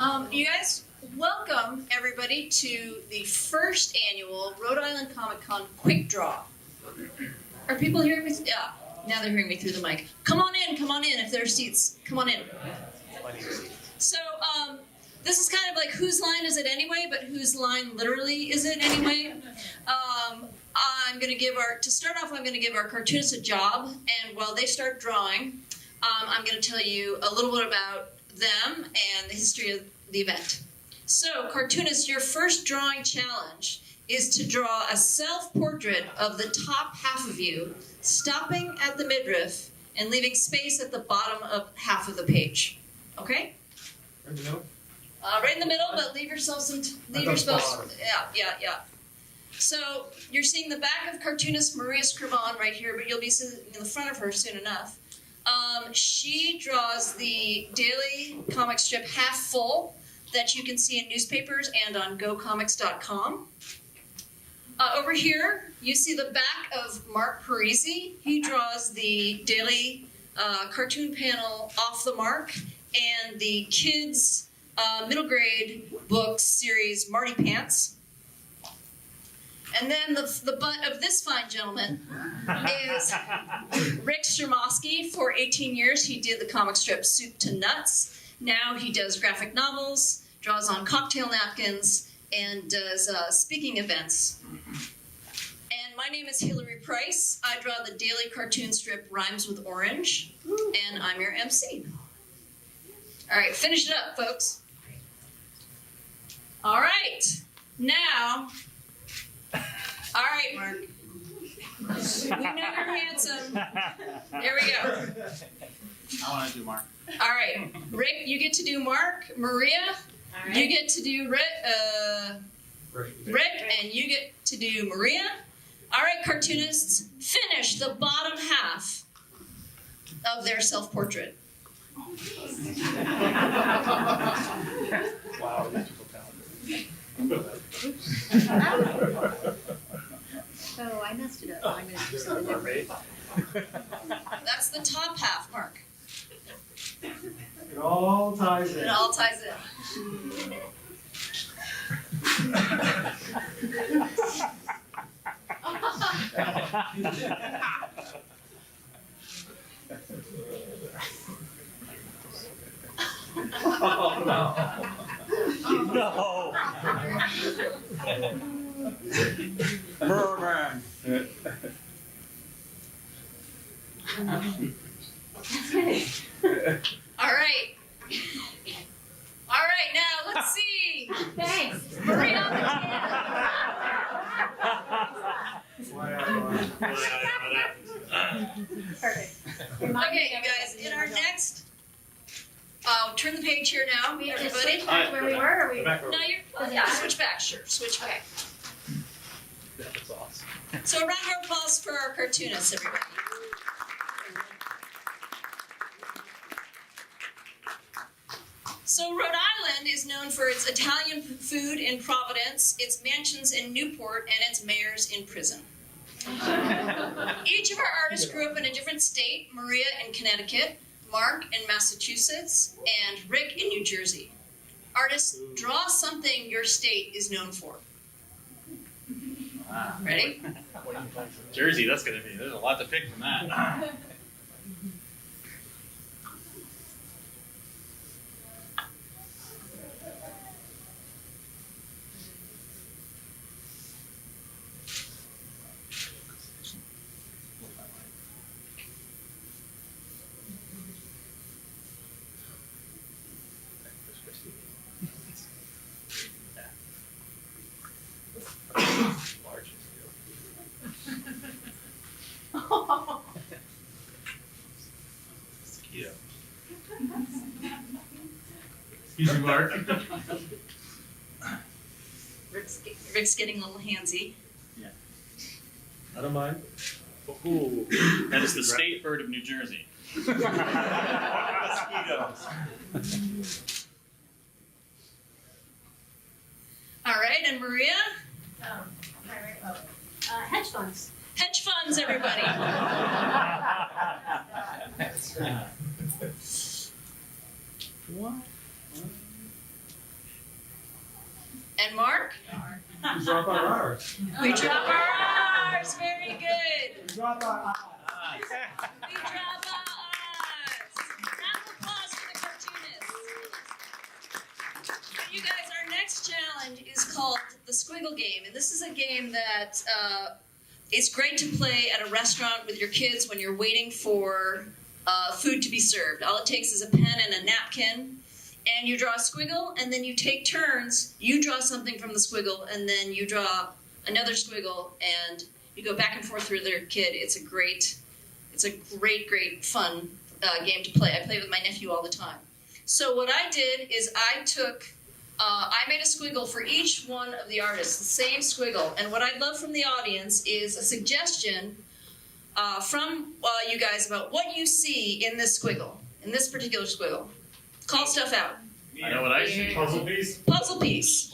You guys, welcome everybody to the first annual Rhode Island Comic Con Quick Draw. Are people hearing me? Yeah, now they're hearing me through the mic. Come on in if there are seats. Come on in. So, this is kind of like whose line is it anyway, but whose line literally is it anyway? I'm going to give to start off, I'm going to give our cartoonists a job, and while they start drawing, I'm going to tell you a little bit about them and the history of the event. So, cartoonists, your first drawing challenge is to draw a self-portrait of the top half of you, stopping at the midriff and leaving space at the bottom of half of the page. Okay? Right in the middle? Right in the middle, but leave yourself some. Yeah. So you're seeing the back of cartoonist Maria Scrivan right here, but you'll be sitting in the front of her soon enough. She draws the daily comic strip Half Full that you can see in newspapers and on gocomics.com. Over here, you see the back of Mark Parisi. He draws the daily cartoon panel Off the Mark and the kids' middle grade book series Marty Pants. And then the butt of this fine gentleman is Rick Stromoski. For 18 years, he did the comic strip Soup to Nuts. Now he does graphic novels, draws on cocktail napkins, and does speaking events. And my name is Hilary Price. I draw the daily cartoon strip Rhymes with Orange, and I'm your MC. All right, finish it up, folks. All right, now... All right, Mark. We know you're handsome. There we go. I want to do Mark. All right, Rick, you get to do Mark. Maria, you get to do Rick, and you get to do Maria. All right, cartoonists, finish the bottom half of their self-portrait. Wow, these people talented. Oh, I messed it up. I'm going to do something different. That's the top half, Mark. It all ties in. It all ties in. Oh, no. No! Merman! All right. All right, now let's see. Thanks. Maria on the Perfect. Okay, you guys, in our next... turn the page here now, everybody. Where we were? Or we... No, switch back, sure, switch back. That's awesome. So a round of applause for our cartoonists, everybody. So Rhode Island is known for its Italian food in Providence, its mansions in Newport, and its mayors in prison. Each of our artists grew up in a different state, Maria in Connecticut, Mark in Massachusetts, and Rick in New Jersey. Artists, draw something your state is known for. Wow. Ready? Jersey, that's going to be, there's a lot to pick from that. Excuse me, Mark. Rick's getting a little handsy. I don't mind. Ooh, that is the state bird of New Jersey. Mosquitoes. All right, and Maria? Hedge funds. Hedge funds, everybody. What? We drop our R's. We drop our R's. Very good. We drop our eyes. We drop our R's. Round of applause for the cartoonists. You guys, our next challenge is called the Squiggle Game, and this is a game that is great to play at a restaurant with your kids when you're waiting for food to be served. All it takes is a pen and a napkin, and you draw a squiggle, and then you take turns. You draw something from the squiggle, and then you draw another squiggle, and you go back and forth through their kid. It's a great fun game to play. I play with my nephew all the time. So what I did is I made a squiggle for each one of the artists, the same squiggle. And what I'd love from the audience is a suggestion from you guys about what you see in this squiggle, in this particular squiggle. Call stuff out. I know what I see. Puzzle piece. Puzzle piece.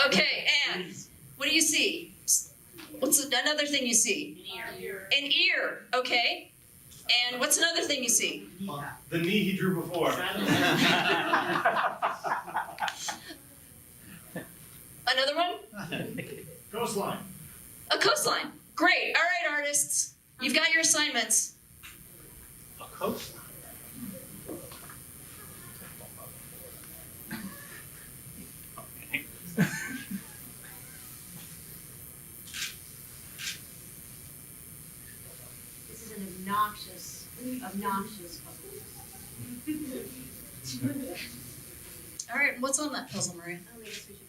Okay, and what do you see? What's another thing you see? An ear. Okay. And what's another thing you see? The knee he drew before. Another one? Coastline. A coastline. Great. All right, artists. You've got your assignments. A coastline. This is an obnoxious puzzle. All right, what's on that puzzle, Maria? Oh, I guess we should put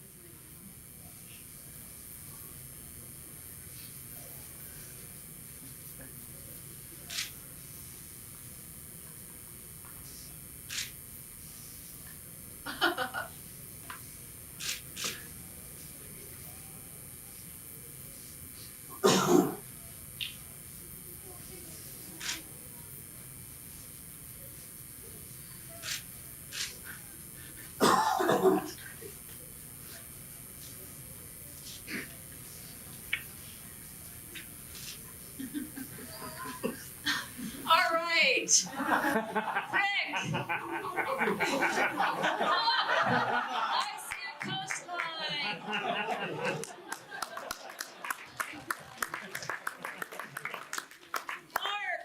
All right. Rick. I see a coastline. Mark.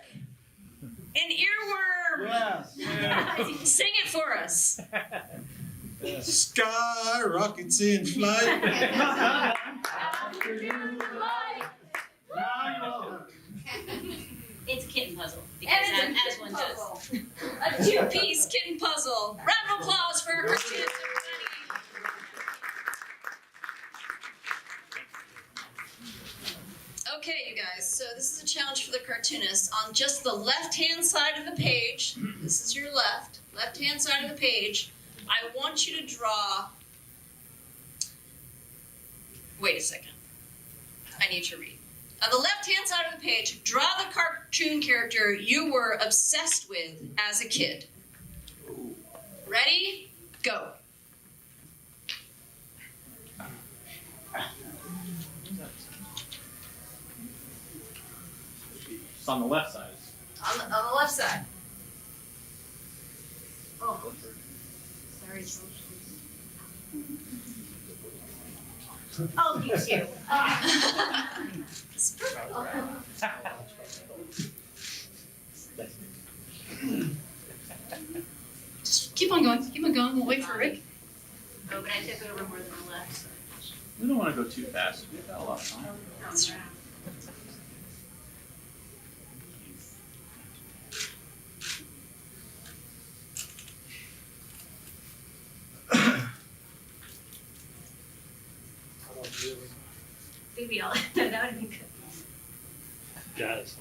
An earworm. Yes. Sing it for us. Sky rockets in flight. It's a kitten puzzle, And because it's a as one does. A two-piece kitten puzzle. Round of applause for our cartoonists, everybody. Okay, you guys, so this is a challenge for the cartoonists. On just the left-hand side of the page, this is your left-hand side of the page, I want you to draw, wait a second, I need to read. On the left-hand side of the page, draw the cartoon character you were obsessed with as a kid. Ready? Go. It's on the left side. On the left side. Oh, sorry, Josh. Oh, you too. Just keep on going. Keep on going. We'll wait for Rick. Oh, but I took over more than the left. So. We don't want to go too fast. We've got a lot of time. That's right. Maybe I'll. That would have been good. Got it.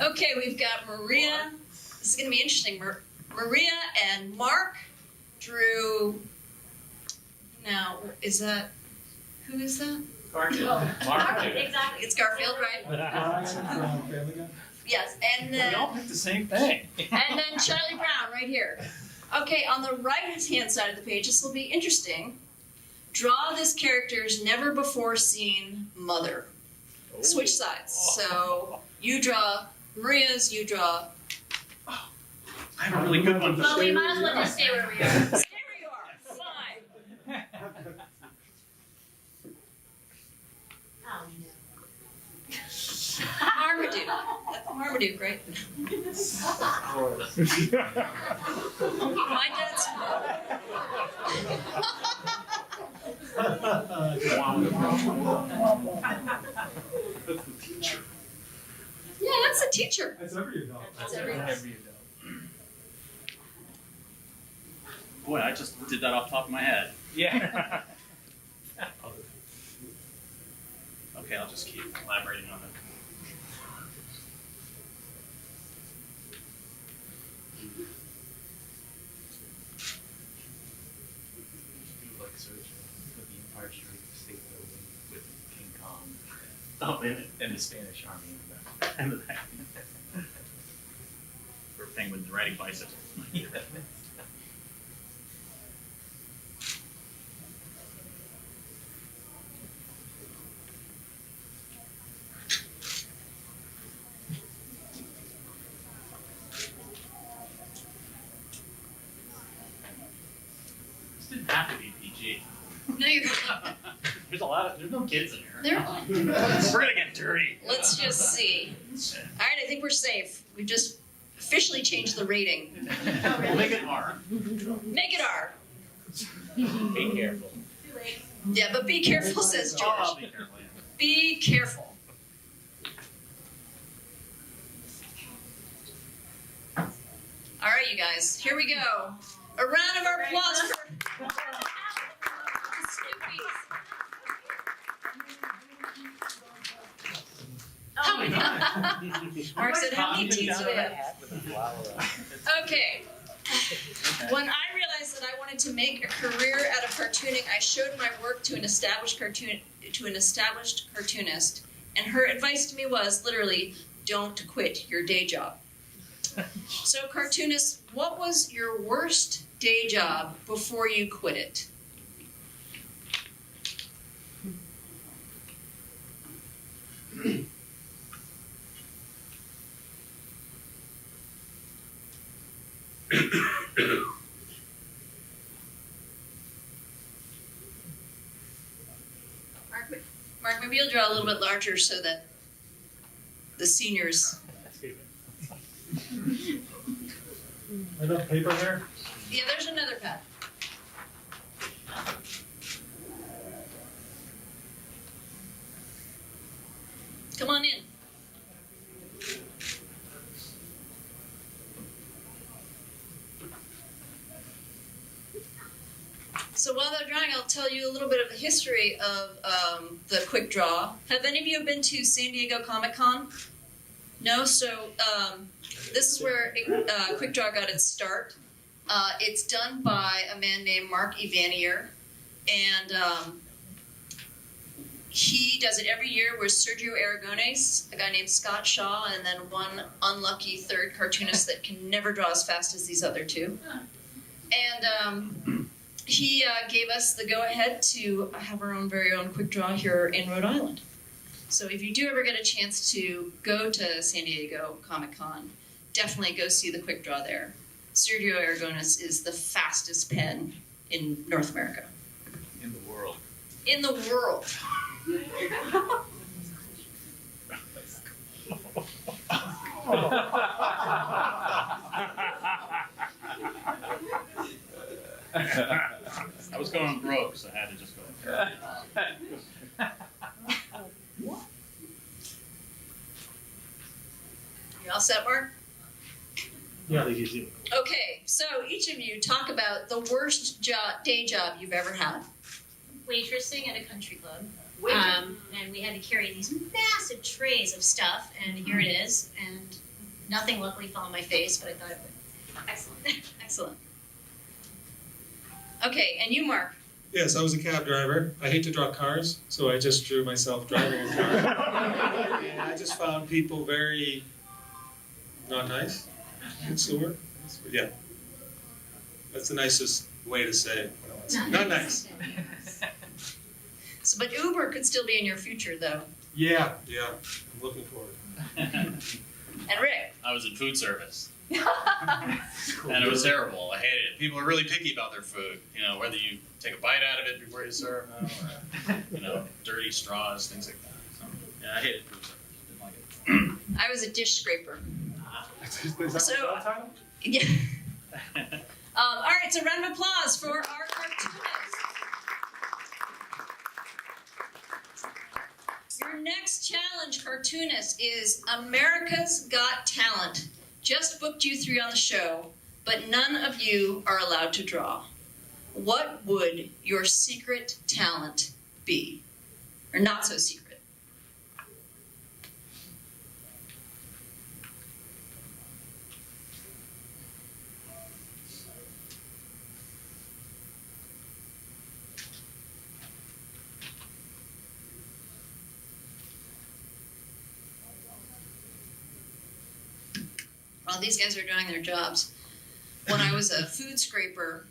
Okay, we've got Maria. This is going to be interesting. Maria and Mark drew. Now, is that. Who is that? Garfield. Mark. Exactly. It's Garfield, right? Family Guy. Yes. And We all picked the same thing. and then Charlie Brown right here. Okay, on the right-hand side of the page, this will be interesting. Draw this character's never before seen mother. Switch sides. So you draw Maria's, you draw I have a really good one. Well, we might as well just stay where we are. There you are. Fine. Oh, no. Marmaduke. That's Marmaduke, right? My dad's. Yeah, that's the teacher. That's every adult. That's every adult. Boy, I just did that off the top of my head. Yeah. Okay, I'll just keep elaborating on it. Like search for the Empire State Building with King Kong Oh, in it. and the Spanish Army in the back. And the back. For penguins riding bicycles. This didn't have to be PG. No, you're. There's no kids in here. There. We're gonna get dirty. Let's just see. All right, I think we're safe. We've just officially changed the rating. We'll make it R. Make it R. Be careful. Yeah, but be careful, says Oh, I'll George. be careful. Yeah. Be careful. All right, you guys, here we go. A round of applause for the Snoopies. Oh, my God. Mark said, how many teeth do we have? Okay. When I realized that I wanted to make a career out of cartooning, I showed my work to an established cartoonist, and her advice to me was literally, don't quit your day job. So cartoonists, what was your worst day job before you quit it? Mark, maybe you'll draw a little bit larger so that the seniors. Enough paper there? Yeah, there's another pad. Come on in. So while they're drawing, I'll tell you a little bit of the history of the Quick Draw. Have any of you been to San Diego Comic-Con? No? So this is where Quick Draw got its start. It's done by a man named Mark Evanier, and he does it every year with Sergio Aragones, a guy named Scott Shaw, and then one unlucky third cartoonist that can never draw as fast as these other two. And he gave us the go-ahead to have our own very own Quick Draw here in Rhode Island. So if you do ever get a chance to go to San Diego Comic-Con, definitely go see the Quick Draw there. Sergio Aragones is the fastest pen in North America. In the world. In the world. I was going broke, so I had to just go. You all set, Mark? Yeah, they usually. Okay, so each of you talk about the worst day job you've ever had. Waitressing at a country club. And we had to carry these massive trays of stuff, and here it is. And nothing luckily fell on my face, but I thought it would. Excellent. Excellent. Okay, and you, Mark? Yes, I was a cab driver. I hate to draw cars, so I just drew myself driving a car. And I just found people very not nice. What's the word? Yeah. That's the nicest way to say it. Not nice. So, but Uber could still be in your future, though. Yeah, I'm looking forward. And Rick? I was in food service. And it was terrible. I hated it. People are really picky about their food. You know, whether you take a bite out of it before you serve them, or you know, dirty straws, things like that. So, yeah, I hated food service. Didn't like it. I was a dish scraper. Is that the So- job title? Yeah. All right, so round of applause for our cartoonists. Your next challenge, cartoonist, is America's Got Talent. Just booked you 3 on the show, but none of you are allowed to draw. What would your secret talent be? Or not so secret? While these guys are doing their jobs, when I was a food scraper,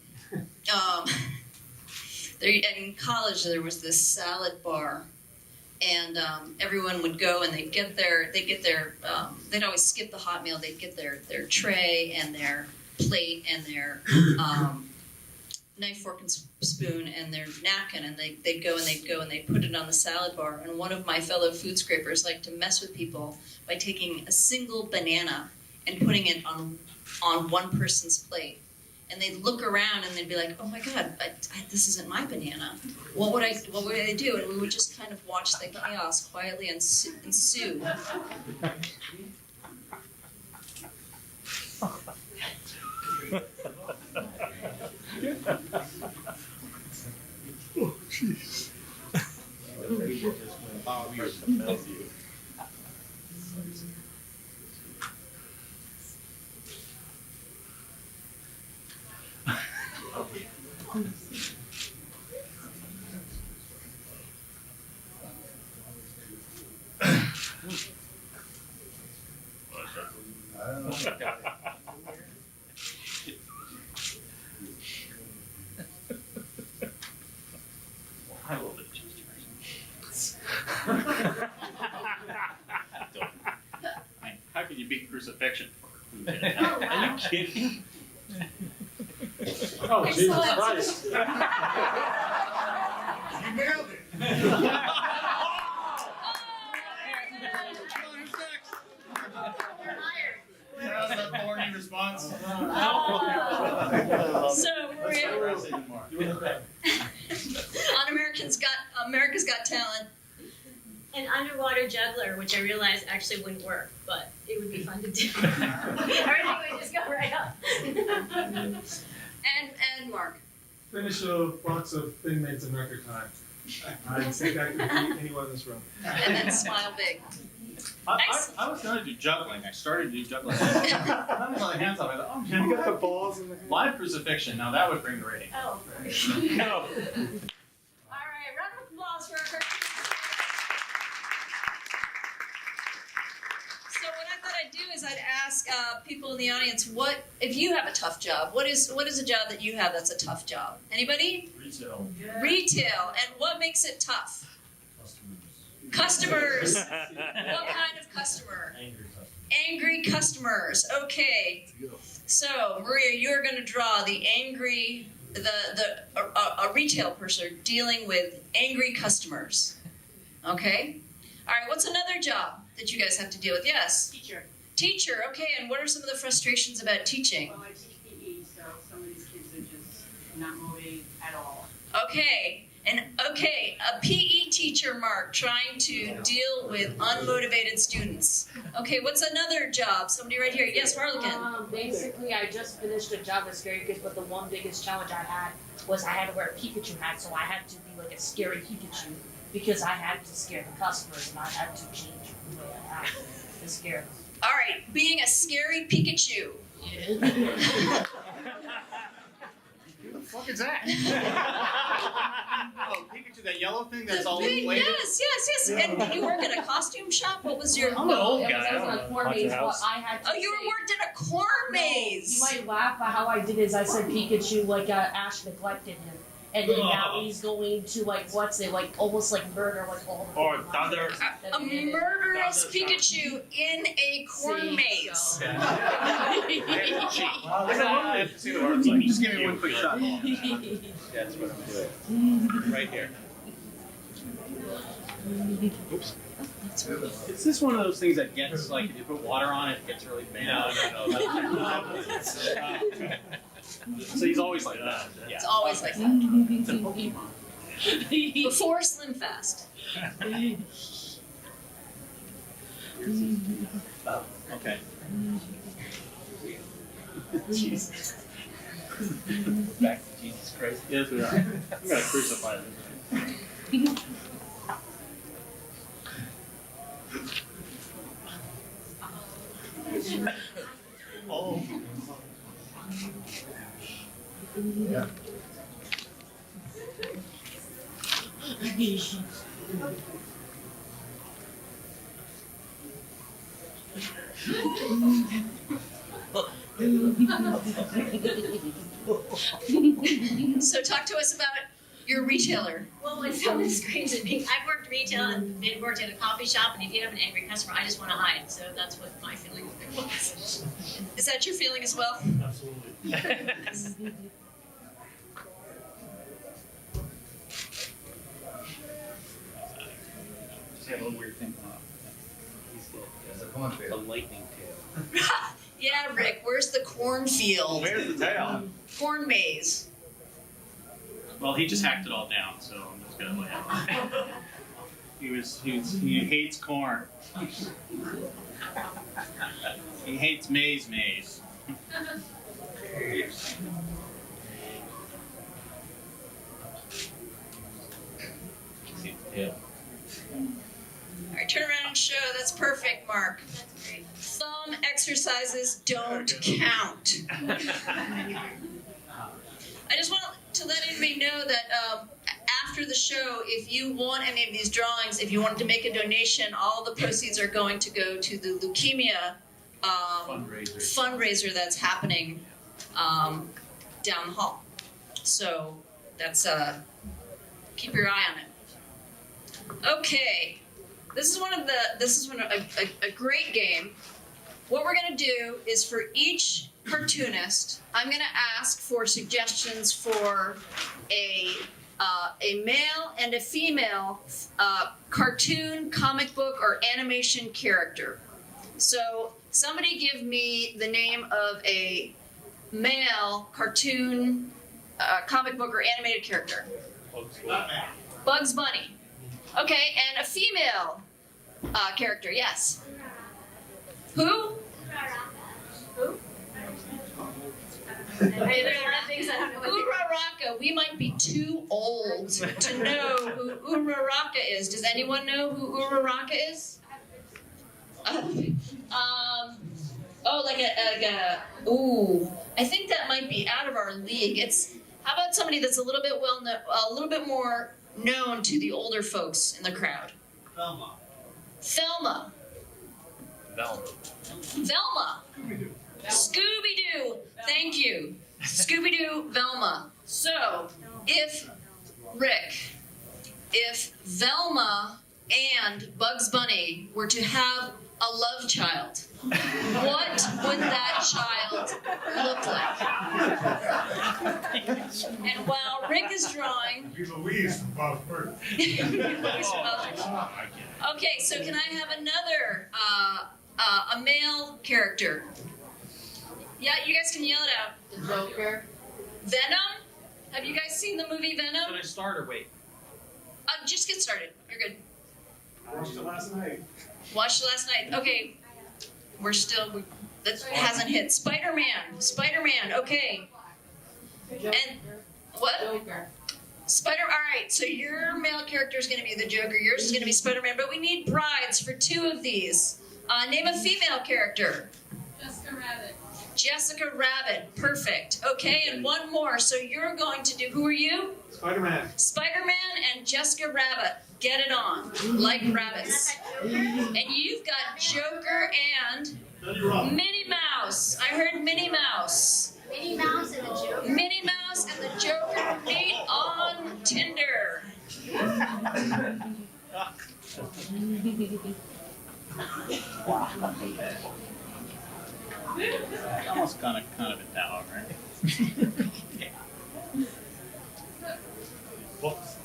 in college there was this salad bar, and everyone would go and they'd always skip the hot meal. They'd get their tray and their plate and their knife, fork, and spoon and their napkin, and they'd go and they'd put it on the salad bar. And one of my fellow food scrapers liked to mess with people by taking a single banana and putting it on one person's plate. And they'd look around and they'd be like, "Oh my God, this isn't my banana. What would I do?" And we would just kind of watch the chaos quietly ensue. Oh, jeez. I love it. How can you beat crucifixion for food? Are you kidding? Oh, Jesus Excellent. Christ. You nailed it. How's that thorny response? So Maria, on America's Got Talent. An underwater juggler, which I realized actually wouldn't work, but it would be fun to do. Everything would just go right up. And Mark. Finish a box of Thin Mints in record time. I think I could beat anyone in this room. And then smile big. I was going to do juggling. I started to do juggling. I was on the hands up. I thought, oh, You got the balls in the hand. live crucifixion. Now that would bring the rating. Oh. No. All right, round of applause for our cartoonists. So what I thought I'd do is I'd ask people in the audience, what if you have a tough job? What is a job that you have that's a tough job? Anybody? Retail. Retail. And what makes it tough? Customers. What kind of customer? Angry customers. Okay. So Maria, you're going to draw the angry, a retail person dealing with angry customers. Okay. All right. What's another job that you guys have to deal with? Yes. Teacher. Teacher. Okay. And what are some of the frustrations about teaching? Well, I teach PE, so some of these kids are just not motivated at all. Okay. And okay, a PE teacher, Mark, trying to deal with unmotivated students. Okay, what's another job? Somebody right here. Yes, Harlequin. Basically, I just finished a job with Scary Kids, but the one biggest challenge I had was I had to wear a Pikachu hat, so I had to be like a scary Pikachu because I had to scare the customers and I had to change the way I acted to scare them. All right, being a scary Pikachu. Who the fuck is that? Oh, Pikachu, that yellow thing that's all Big- inflated? yes. And did you work at a costume shop? What was your? I'm an old It was guy. in a corn maze, but I had to Oh, you say- were worked in a corn maze. You might laugh, but how I did is I said Pikachu like Ash neglected him. and then now he's going to like almost like murder like all the Or Pokemon Thunder. that A we did. murderous Pikachu in a corn See, maze. so- Just give me one quick shot. That's what I'm doing. Right here. Oops. Is this one of those things that gets, like, if you put water on it, it gets really bad? No. So he's always like that. It's always like that. It's a Pokemon. Before Slim Fast. Oh, okay. Jesus. Back to Jesus Christ. Yes, we are. I'm gonna crucify him. Oh. Yeah. So talk to us about your retailer. Well, when someone screams at me, I've worked retail and been worked at a coffee shop, and if you have an angry customer, I just want to hide. So that's what my feeling was. Is that your feeling as well? Absolutely. Just had a little weird thing going on. He's got a lightning tail. Yeah, Rick, where's the cornfield? Where's the tail? Corn maze. Well, he just hacked it all down, so I'm just gonna let him. He hates corn. He hates maze. See the tail. All right, turn around and show. That's perfect, Mark. That's great. Thumb exercises don't count. I just want to let everybody know that after the show, if you want any of these drawings, if you wanted to make a donation, all the proceeds are going to go to the leukemia fundraiser that's happening down the hall. So that's keep your eye on it. Okay, this is a great game. What we're gonna do is for each cartoonist, I'm gonna ask for suggestions for a male and a female cartoon, comic book, or animation character. So somebody give me the name of a male cartoon, comic book, or animated character. Bugs Bunny. Okay, and a female character, yes. Who? Hey, there are things I don't know what Uraraka. We might be too old to know who Uraraka is. Does anyone know who Uraraka is? I think that might be out of our league. How about somebody that's a little bit more known to the older folks in the crowd? Thelma. Velma. Scooby-Doo. Thank you. Scooby-Doo, Velma. So, if Velma and Bugs Bunny were to have a love child, what would that child look like? And while Rick is drawing... Be Louise from Bob's Burger. Okay, so can I have another, a male character? Yeah, you guys can yell it out. The Joker. Venom? Have you guys seen the movie Venom? Should I start or wait? Just get started. You're good. I watched it last night. Watched it last night. Okay. That hasn't hit. Spider-Man. Okay. And what? Joker. Alright, so your male character is going to be the Joker. Yours is going to be Spider-Man. But we need brides for two of these. Name a female character. Jessica Rabbit. Perfect. Okay, and one more. So you're going to do, who are you? Spider-Man. Spider-Man and Jessica Rabbit. Get it on. Like rabbits. And you've got Joker and Minnie Mouse. I heard Minnie Mouse. Minnie Mouse and the Joker. Minnie Mouse and the Joker meet on Tinder. Almost kind of a dog, right? Whoops.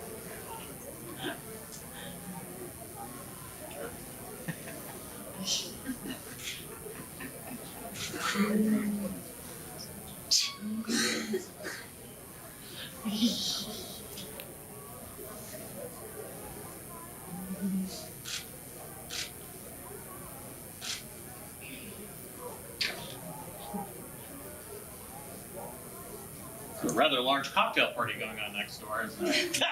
A rather large cocktail party going on next door, isn't it?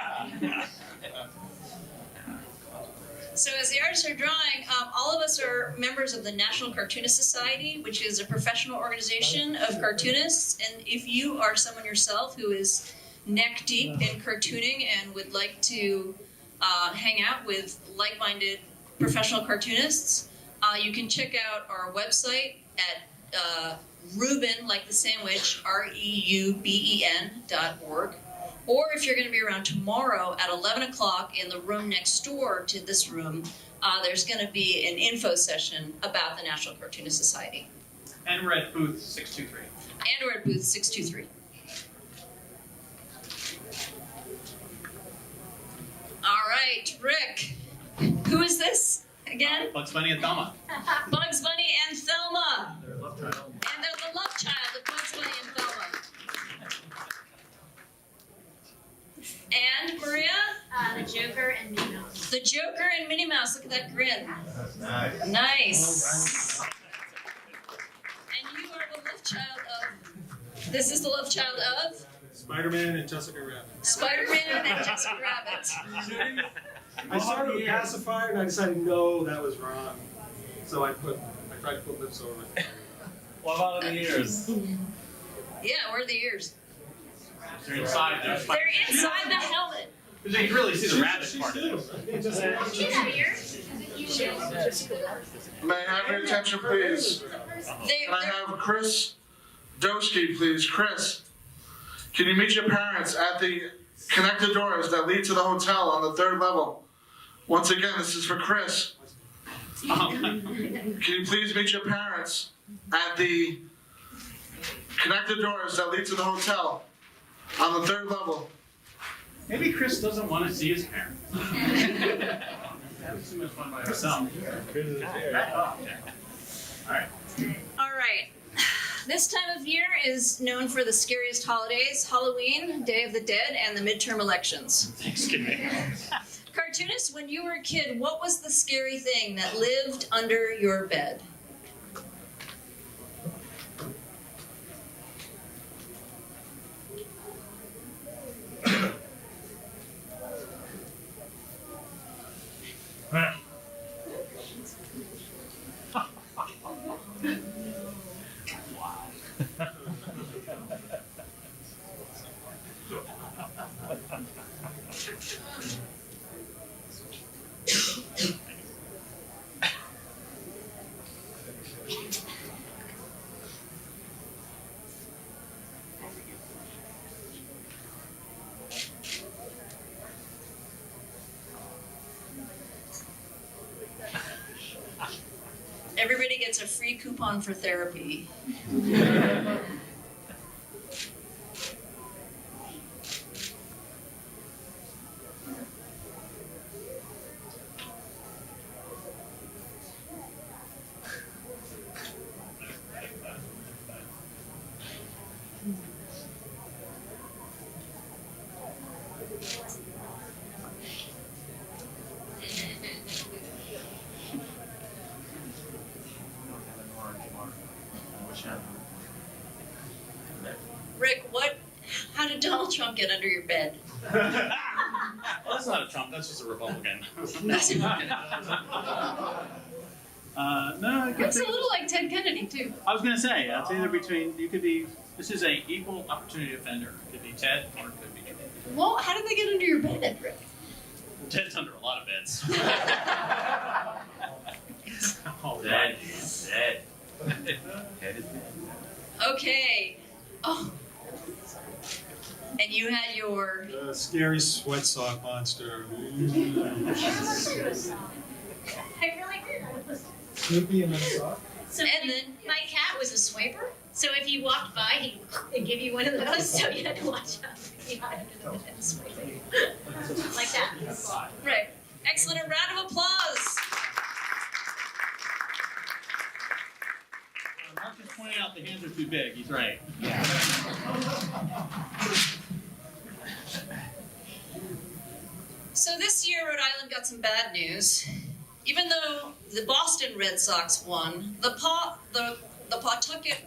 So as the artists are drawing, all of us are members of the National Cartoonist Society, which is a professional organization of cartoonists. And if you are someone yourself who is neck deep in cartooning and would like to hang out with like-minded professional cartoonists, you can check out our website at Reuben, like the sandwich, REUBEN.org. Or if you're going to be around tomorrow at 11 o'clock in the room next door to this room, there's going to be an info session about the National Cartoonist Society. And we're at booth 623. And we're at booth 623. All right, Rick, who is this again? Bugs Bunny and Thelma. Bugs Bunny and Thelma. And they're the love child of Bugs Bunny and Thelma. And Maria? The Joker and Minnie Mouse. The Joker and Minnie Mouse. Look at that grin. Nice. And you are the love child of... This is the love child of? Spider-Man and Jessica Rabbit. Spider-Man and Jessica Rabbit. I started with pacifier and I decided no, that was wrong. So I tried to put lips over it. What about the ears? Yeah, where are the ears? They're inside. They're inside the helmet. You can really see the rabbit part of it. She's have ears. May I have your attention, please? Can I have Chris Doski, please? Chris, can you meet your parents at the connected doors that lead to the hotel on the 3rd level? Once again, this is for Chris. Can you please meet your parents at the connected doors that lead to the hotel on the 3rd level? Maybe Chris doesn't want to see his parents. Having too much fun by herself. All right. This time of year is known for the scariest holidays, Halloween, Day of the Dead, and the midterm elections. Thanksgiving. Cartoonists, when you were a kid, what was the scary thing that lived under your bed? Everybody gets a free coupon for therapy. Rick, how did Donald Trump get under your bed? Well, that's not a Trump, that's just a Republican. No, I It's a little like Ted Kennedy, too. was going to say, it's either between, this is a equal opportunity offender. It could be Ted or it could be Trump. Well, how did they get under your bed, Rick? Ted's under a lot of beds. Dead. Ted is dead. Okay. Oh. And you had your or The scary sweat sock monster. I really did. Snoopy in the sock. So And then- my cat was a swiper. So if you walked by, he'd give you one of those. So you had to watch out. You had to do it swiping. Like that. right. Excellent. A round of applause. Mark is pointing out the hands are too big. He's right. So this year, Rhode Island got some bad news. Even though the Boston Red Sox won, the Pawtucket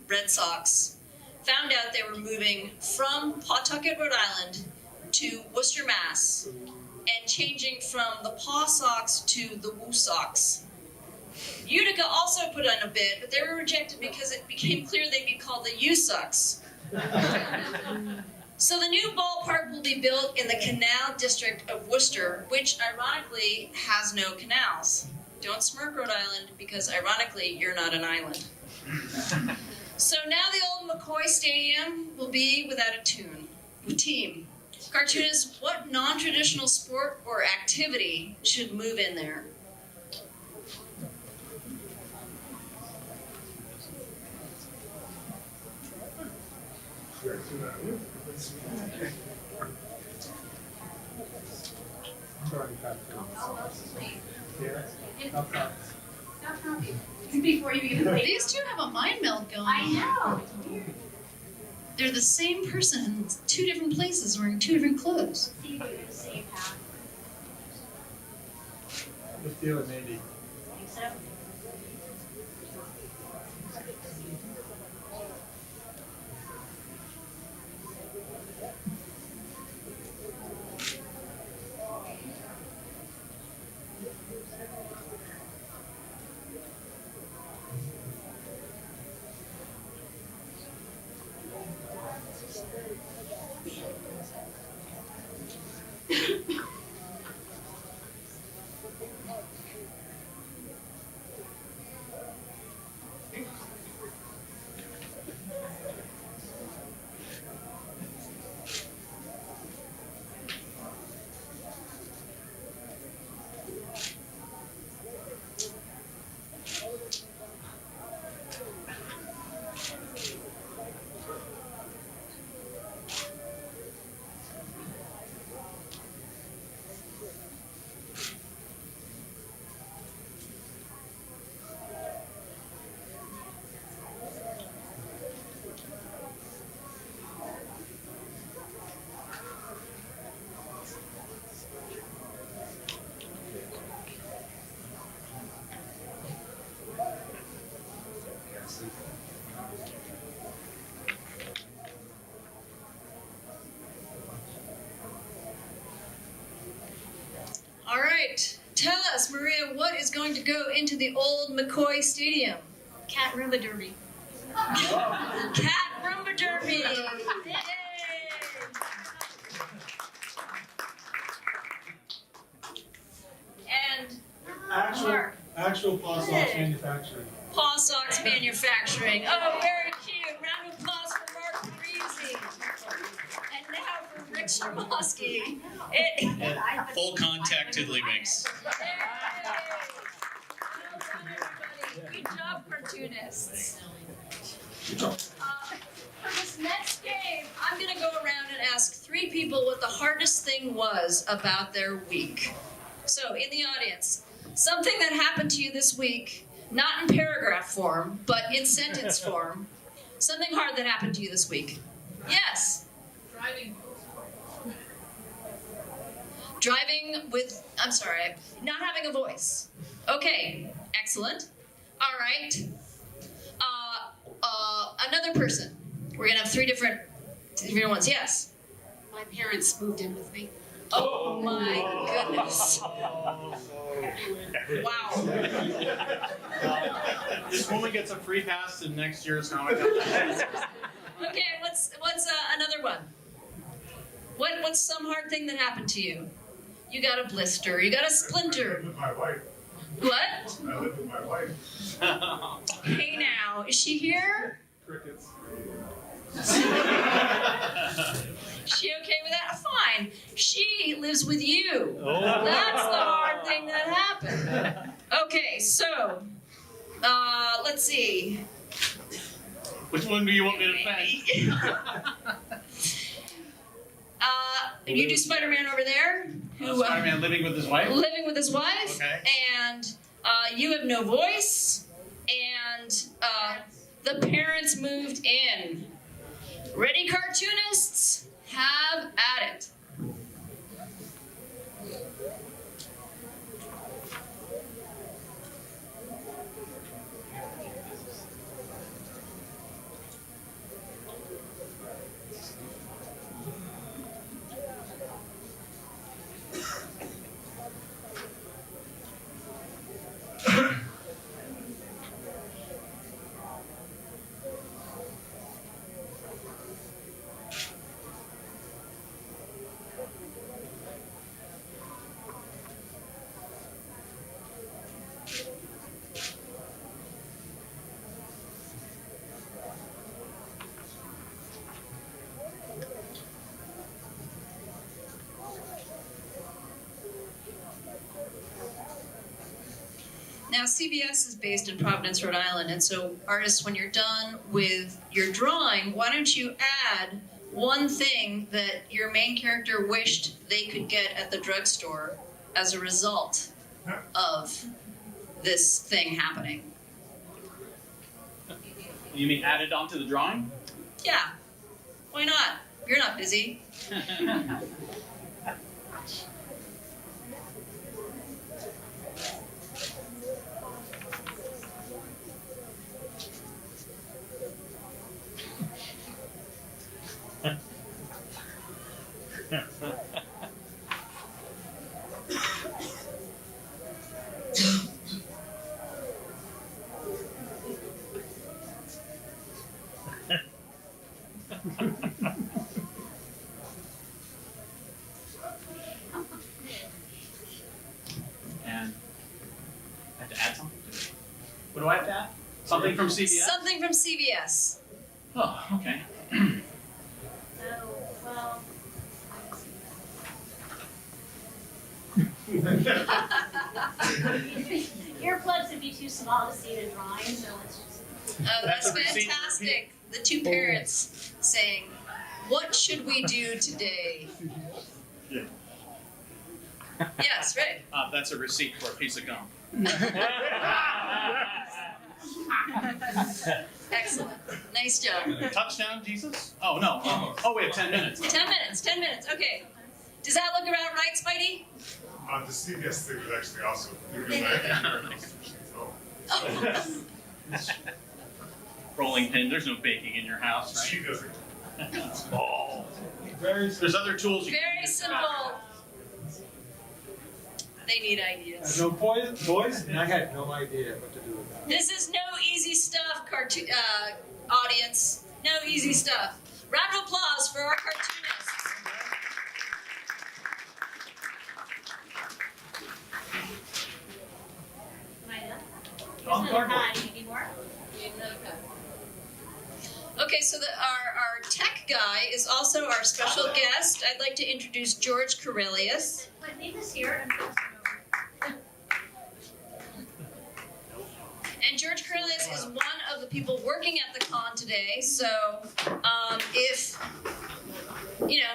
Red Sox found out they were moving from Pawtucket, Rhode Island to Worcester, Mass, and changing from the Paw Sox to the Woo Sox. Utica also put in a bid, but they were rejected because it became clear they'd be called the U Sox. So the new ballpark will be built in the Canal District of Worcester, which ironically has no canals. Don't smirk, Rhode Island, because ironically, you're not an island. So now the old McCoy Stadium will be without a team. Cartoonists, what non-traditional sport or activity should move in there? Before you even leave. These two have a mind meld going I on. know. It's weird. They're the same person in two different places wearing two different clothes. See, we're in the same path. I feel it maybe. Think so? All right, tell us, Maria, what is going to go into the old McCoy Stadium? Cat Roomba Derby. Cat Roomba Derby! Yay! And Actual Paw Sox manufacturing. Paw Sox Manufacturing. Oh, very cute. Round of applause for Mark Parisi. And now for Rick Stromoski. Full contact tiddlywinks. Well done, everybody. Good job, cartoonists. For this next game, I'm going to go around and ask 3 people what the hardest thing was about their week. So, in the audience, something that happened to you this week, not in paragraph form, but in sentence form. Something hard that happened to you this week. Yes? Driving with, I'm sorry, not having a voice. Okay, excellent. All right. Another person. We're gonna have 3 different ones. Yes. My parents moved in with me. Oh my goodness. Wow. This woman gets a free pass to next year's Comic Con. Okay, what's another one? What's some hard thing that happened to you? You got a blister. You got a splinter. With my wife. What? I live with my wife. Hey now, is she here? Crickets. She okay with that? Fine. She lives with you. That's the hard thing that happened. Okay, so, let's see. Which one do you want me to thank? You do Spider-Man over there. Who, Spider-Man living with his wife? living with his wife. Okay. And you have no voice. And the parents moved in. Ready, cartoonists? Have at it. Now, CBS is based in Providence, Rhode Island, and so artists, when you're done with your drawing, why don't you add one thing that your main character wished they could get at the drugstore as a result of this thing happening? You mean added onto the drawing? Yeah, why not? You're not busy. And I have to add something to it. What do I have to add? Something from CBS? Something from CBS. Oh, okay. Well, earplugs would be too small to see the drawing, so let's just. Oh, that's That's a receipt. fantastic. The two parents saying, "What should we do today?" Yeah. Yes, right. That's a receipt for a piece of gum. Excellent. Nice job. Touchdown, Jesus? Oh, no. Oh, we have 10 minutes. 10 minutes, 10 minutes. Okay. Does that look about right, Spidey? The CBS thing was actually also because Rolling pin. There's no baking in your house, right? she doesn't. Oh. Very There's other tools you can Very use. simple. They need I had ideas. no voice, and I had no idea what to do with that. This is no easy stuff, audience. No easy stuff. Round of applause for our cartoonists. Am I done? Here's On another cardboard. pad. You need more? Okay, so our tech guy is also our special guest. I'd like to introduce George Corellius. Wait, leave this here and pass it over. And George Corellius is one of the people working at the con today. So if, you know,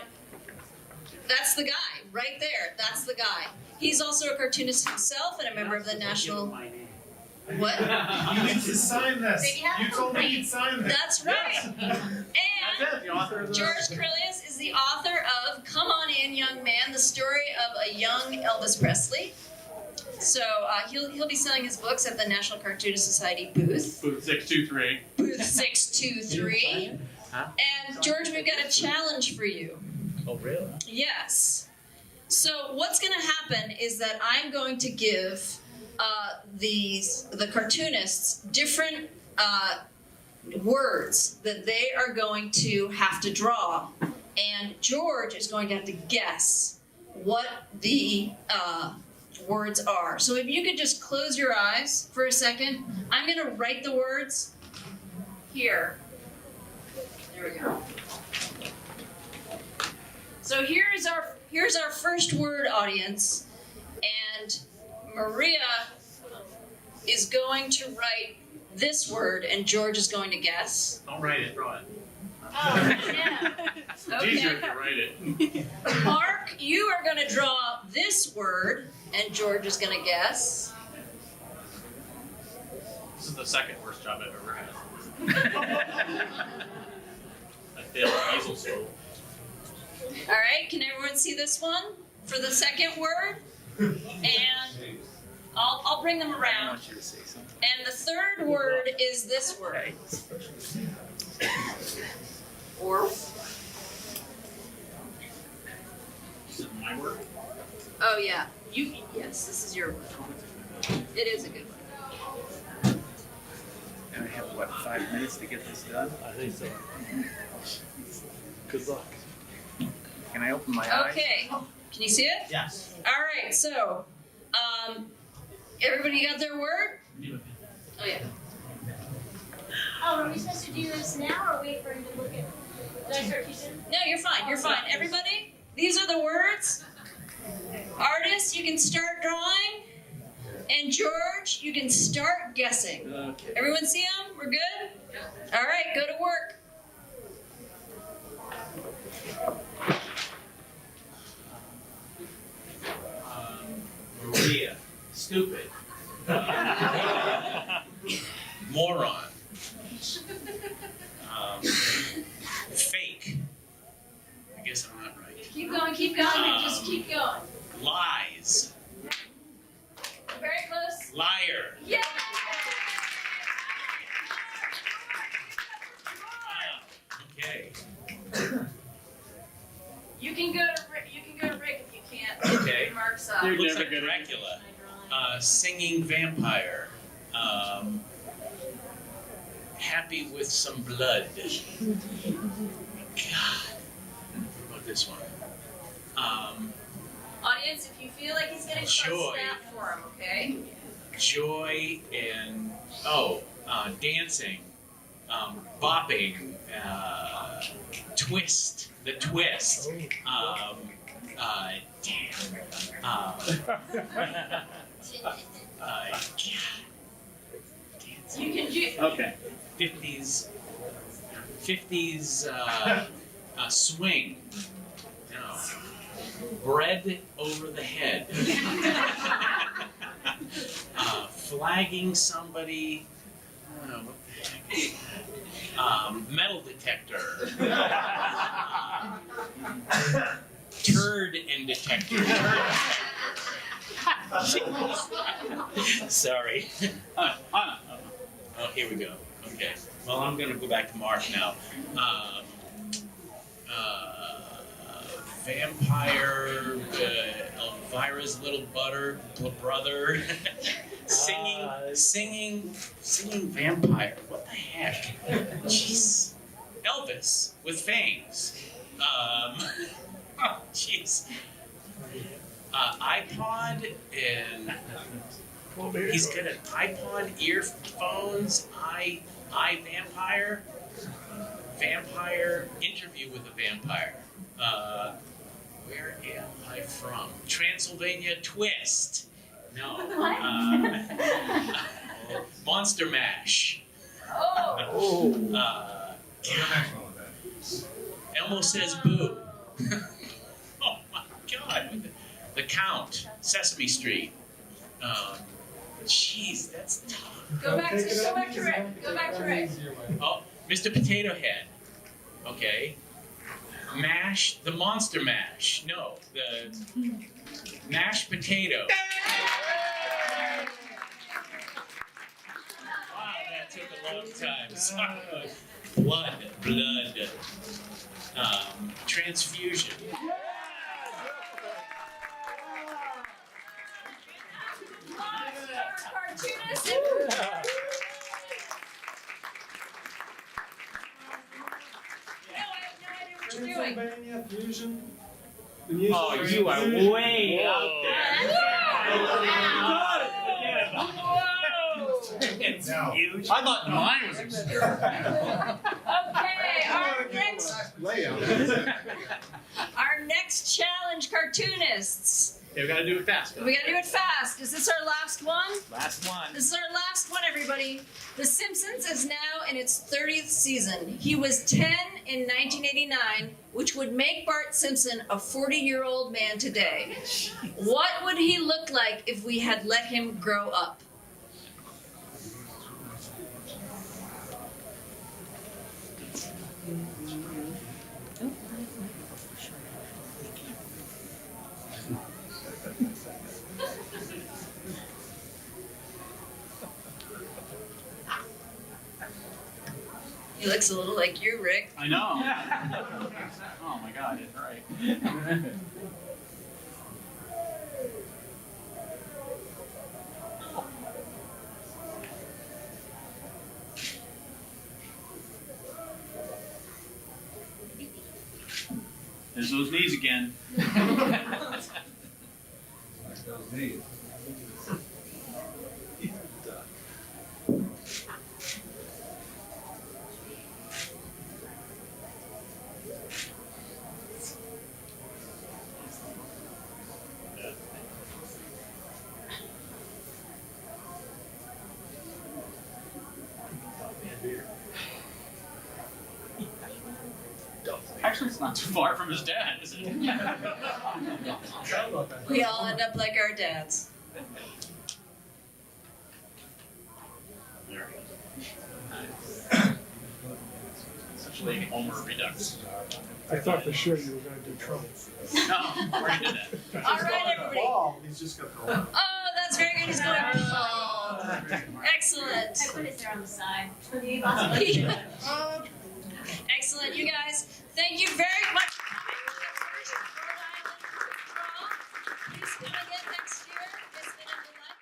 that's the guy right there. That's the guy. He's also a cartoonist himself and a member of the National. What? You need to sign this. Baby, have You told me complaint. you'd sign this. That's right. That's And it, the author of the... George Corellius is the author of Come On In, Young Man, the story of a young Elvis Presley. So he'll be selling his books at the National Cartoonist Society booth, Booth 623. booth 623. Huh? And George, we've got a challenge for you. Oh, really? Yes. So what's going to happen is that I'm going to give the cartoonists different words that they are going to have to draw, and George is going to have to guess what the words are. So if you could just close your eyes for a second, I'm going to write the words here. There we go. So here's our first word, audience, and Maria is going to write this word, and George is going to guess. Don't write it, draw it. Oh, yeah. It's easier if you write it. Mark, you are going to draw this word, and George is going to guess. This is the second worst job I've ever had. I failed easel stool. All right, can everyone see this one for the second word? And I'll bring them I around. want you to say something. And the third word is this word. Or, This is my work. oh yeah, yes, this is your word. It is a good one. And I have, what, 5 minutes to get this done? I think so. Good luck. Can I open my eyes? Okay, can you see it? Yes. All right, so, everybody got their word? Oh yeah. Oh, are we supposed to do this now or wait for him to look at? Did I start too soon? No, you're fine, you're fine. Everybody, these are the words. Artists, you can start drawing. And George, you can start guessing. Okay. Everyone see them? We're good? All right, go to work. Maria. Stupid. Moron. Fake. I guess I'm not right. Keep going, just keep going. Lies. Very close. Liar. Yeah! Okay. You can go to Rick if you can't. Okay. Mark's You're Looks never like gonna- Dracula. Singing vampire. Happy with some blood. God. What about this one? Audience, if you feel like he's getting close, Joy. snap for him, okay? Joy and dancing, bopping, twist, the twist. You can do. Okay. 50s swing. No. Bread over the head. Flagging somebody. What the heck? Metal detector. Turd and detector. Sorry. Oh, here we go. Okay. Well, I'm going to go back to Mark now. Vampire, Elvira's little brother, singing vampire. What the heck? Jeez. Elvis with fangs. Jeez. iPod and he's got an iPod, earphones, vampire, interview with a vampire. Where am I from? Transylvania Twist. No. Monster Mash. Oh! Elmo says boo. Oh my God. The Count, Sesame Street. Jeez, that's tough. Go back to Rick. Go back to Rick. Oh, Mr. Potato Head. Okay. Mash, the Monster Mash. No, the mashed potato. Wow, that took a long time. Sorry. Blood. Transfusion. Cartoonists. Pennsylvania fusion. Oh, you are way out there. It's Now. huge. I thought mine was obscure. Okay, our next Next challenge, cartoonists. Okay, we gotta do it fast. We gotta do it fast. Is this our last one? Last one. This is our last one, everybody. The Simpsons is now in its 30th season. He was 10 in 1989, which would make Bart Simpson a 40-year-old man today. What would he look like if we had let him grow up? He looks a little like you, Rick. I know. Oh my God, it's right. There's those knees again. Those knees. Actually, it's not too far from his dad, is it? We all end up like our dads. Essentially, Homer Redux. I thought for sure you were going to do trouble. No, already did that. All right, everybody. Ball, he's just gonna throw it. Oh, that's very good. He's going ball. Excellent. I put it there on the side for the Excellent, you guys. Thank you very